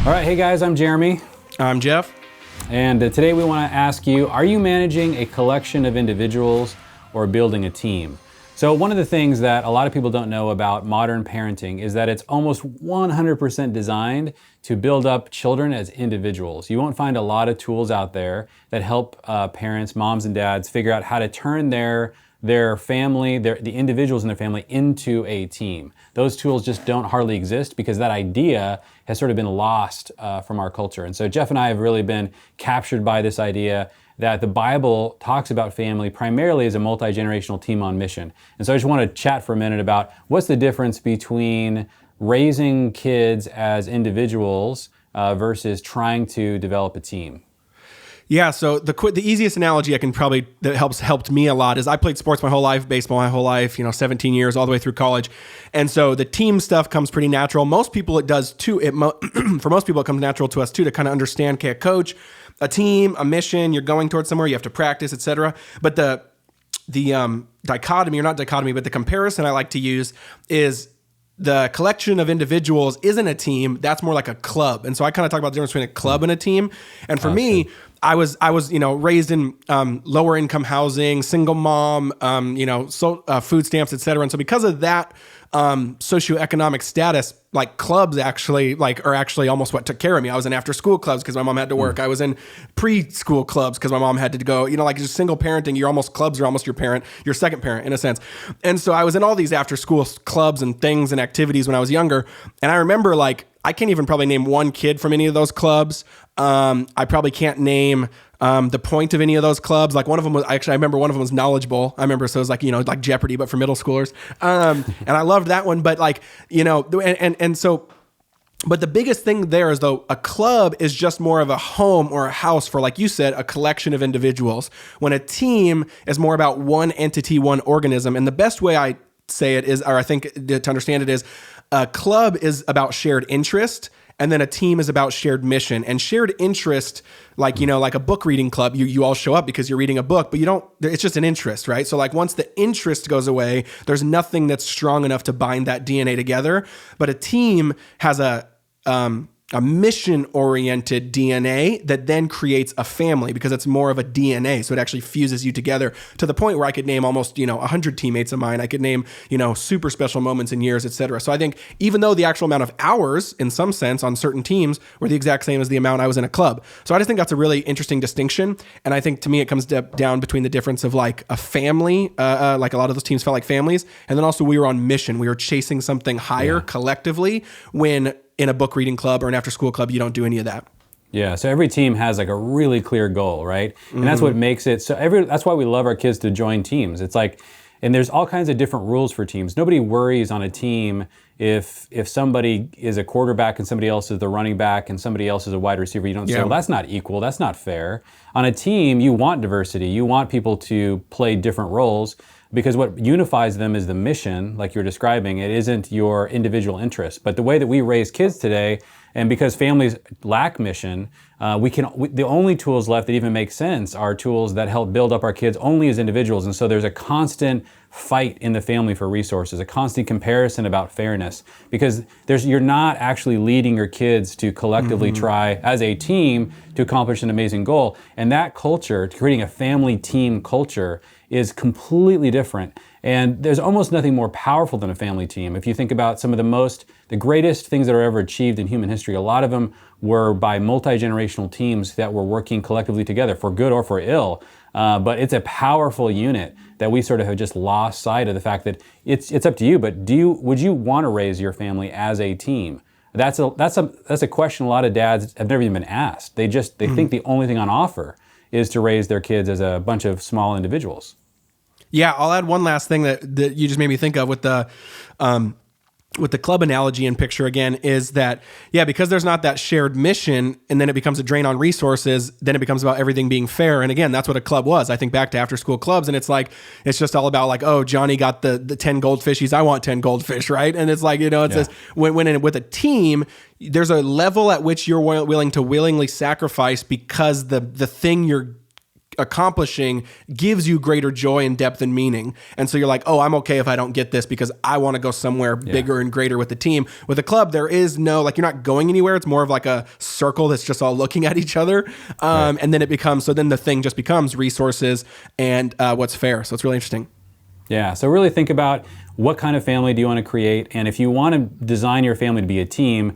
All right, hey guys, I'm Jeremy. I'm Jeff. And today we want to ask you, are you managing a collection of individuals or building a team? So one of the things that a lot of people don't know about modern parenting is that it's almost 100% designed to build up children as individuals. You won't find a lot of tools out there that help parents, moms and dads, figure out how to turn their family, the individuals in their family into a team. Those tools just don't hardly exist because that idea has sort of been lost from our culture. And so Jeff and I have really been captured by this idea that the Bible talks about family primarily as a multi-generational team on mission. And so I just want to chat for a minute about what's the difference between raising kids as individuals versus trying to develop a team. Yeah, so the easiest analogy I can probably that helped me a lot is I played sports my whole life, baseball my whole life, 17 years all the way through college. And so the team stuff comes pretty natural. Most people it does too. For most people it comes natural to us too to kind of understand, okay, a coach, a team, a mission, you're going towards somewhere, you have to practice, etc. But the dichotomy, or not dichotomy, but the comparison I like to use is the collection of individuals isn't a team. That's more like a club. And so I kind of talk about the difference between a club and a team. And for me, I was raised in lower income housing, single mom, food stamps, et cetera. And so because of that socioeconomic status, like clubs are actually almost what took care of me. I was in after school clubs because my mom had to work. I was in preschool clubs because my mom had to go, just single parenting. Clubs are almost your second parent in a sense. And so I was in all these after school clubs and things and activities when I was younger. And I remember I can't even probably name one kid from any of those clubs. I probably can't name the point of any of those clubs. Like one of them was I remember one of them was Knowledge Bowl. I remember, so it was like Jeopardy, but for middle schoolers. And I loved that one, but but the biggest thing there is though, a club is just more of a home or a house for, like you said, a collection of individuals. When a team is more about one entity, one organism. And the best way I say it is, or I think to understand it is, a club is about shared interest. And then a team is about shared mission and shared interest, like a book reading club, you all show up because you're reading a book, but it's just an interest, right? So once the interest goes away, there's nothing that's strong enough to bind that DNA together. But a team has a mission-oriented DNA that then creates a family because it's more of a DNA. So it actually fuses you together to the point where I could name almost, 100 teammates of mine. I could name, super special moments in years, et cetera. So I think even though the actual amount of hours in some sense on certain teams were the exact same as the amount I was in a club. So I just think that's a really interesting distinction. And I think to me, it comes down between the difference of like a family, like a lot of those teams felt like families. And then also we were on mission. We were chasing something higher collectively when in a book reading club or an after school club, you don't do any of that. Yeah, so every team has like a really clear goal, right? And that's what makes it, that's why we love our kids to join teams. It's like, and there's all kinds of different rules for teams. Nobody worries on a team if somebody is a quarterback and somebody else is the running back and somebody else is a wide receiver. You don't say, well, that's not equal, that's not fair. On a team, you want diversity. You want people to play different roles because what unifies them is the mission, like you're describing. It isn't your individual interest. But the way that we raise kids today, and because families lack mission, the only tools left that even make sense are tools that help build up our kids only as individuals. And so there's a constant fight in the family for resources, a constant comparison about fairness, because you're not actually leading your kids to collectively try as a team to accomplish an amazing goal. And that culture, creating a family team culture, is completely different. And there's almost nothing more powerful than a family team. If you think about some of the greatest things that are ever achieved in human history, a lot of them were by multi-generational teams that were working collectively together for good or for ill. But it's a powerful unit that we sort of have just lost sight of the fact that it's up to you, but would you want to raise your family as a team? That's a question a lot of dads have never even been asked. They think the only thing on offer is to raise their kids as a bunch of small individuals. Yeah, I'll add one last thing that you just made me think of with the club analogy and picture again is that, because there's not that shared mission and then it becomes a drain on resources, then it becomes about everything being fair. And again, that's what a club was. I think back to after school clubs and it's just all about like, oh, Johnny got the 10 goldfishies. I want 10 goldfish, right? And it's like, this, when with a team, there's a level at which you're willing to willingly sacrifice because the thing you're accomplishing gives you greater joy and depth and meaning. And so you're like, oh, I'm okay if I don't get this because I want to go somewhere bigger and greater with the team. With a club, there is no, like, you're not going anywhere. It's more of like a circle that's just all looking at each other. And then it becomes, so then the thing just becomes resources and what's fair. So it's really interesting. Yeah, so really think about what kind of family do you want to create, and if you want to design your family to be a team,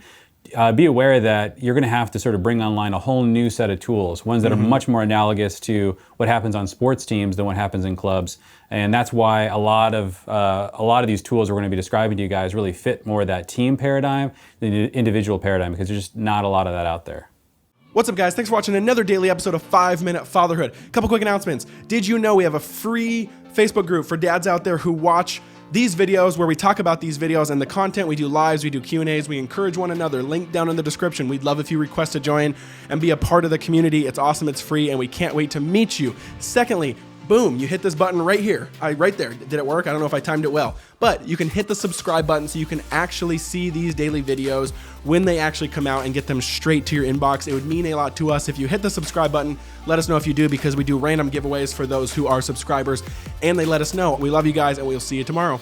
be aware that you're going to have to sort of bring online a whole new set of tools, ones that are much more analogous to what happens on sports teams than what happens in clubs. And that's why a lot of these tools we're going to be describing to you guys really fit more of that team paradigm than the individual paradigm, because there's just not a lot of that out there. What's up, guys? Thanks for watching another daily episode of 5-Minute Fatherhood. Couple quick announcements. Did you know we have a free Facebook group for dads out there who watch these videos, where we talk about these videos and the content? We do lives, we do Q&As, we encourage one another. Link down in the description. We'd love if you request to join and be a part of the community. It's awesome, it's free, and we can't wait to meet you. Secondly, boom, you hit this button right here. Right there. Did it work? I don't know if I timed it well. But you can hit the subscribe button so you can actually see these daily videos when they actually come out and get them straight to your inbox. It would mean a lot to us if you hit the subscribe button. Let us know if you do, because we do random giveaways for those who are subscribers, and they let us know. We love you guys, and we'll see you tomorrow.